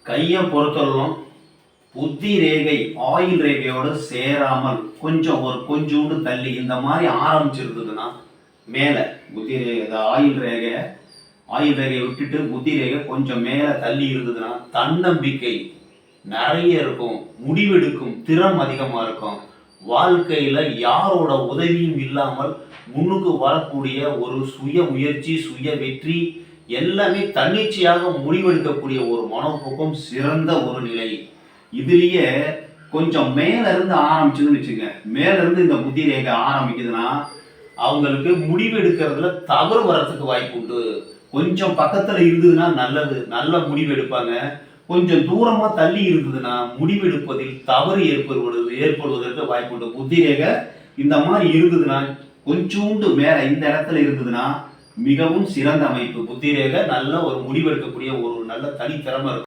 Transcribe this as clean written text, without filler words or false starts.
கையை பொறுத்தவரைக்கும் புத்தி ரேகை ஆயுள் ரேகையோடு சேராமல் கொஞ்சோண்டு தள்ளி இந்த மாதிரி ஆரம்பிச்சிருந்ததுன்னா மேலே புத்தி ரேகை ஆயுள் ரேகையை விட்டுட்டு புத்தி ரேகை கொஞ்சம் மேலே தள்ளி இருந்ததுன்னா தன்னம்பிக்கை நிறைய இருக்கும், முடிவெடுக்கும் திறம் அதிகமாக இருக்கும், வாழ்க்கையில் யாரோட உதவியும் இல்லாமல் முன்னுக்கு வரக்கூடிய ஒரு சுய முயற்சி சுய வெற்றி எல்லாமே தன்னிச்சையாக முடிவெடுக்கக்கூடிய ஒரு மனோபோக்கம் சிறந்த ஒரு நிலை. இதுலயே கொஞ்சம் மேல இருந்து ஆரம்பிச்சுன்னு வச்சுங்க, மேல இருந்து இந்த புத்தி ரேகை ஆரம்பிக்குதுன்னா அவங்களுக்கு முடிவு எடுக்கிறதுல தவறு வர்றதுக்கு வாய்ப்பு உண்டு. கொஞ்சம் பக்கத்துல இருந்ததுன்னா நல்லது, நல்ல முடிவு எடுப்பாங்க. கொஞ்சம் தூரமா தள்ளி இருந்ததுன்னா முடிவெடுப்பதில் தவறு ஏற்படுவதற்கு வாய்ப்பு உண்டு. புத்தி ரேகை இந்த மாதிரி இருந்ததுன்னா கொஞ்சோண்டு மேல இந்த இடத்துல இருந்ததுன்னா மிகவும் சிறந்த அமைப்பு. புத்தி ரேகை நல்ல ஒரு முடிவெடுக்கக்கூடிய ஒரு நல்ல தனித்திறமை இருக்கும்.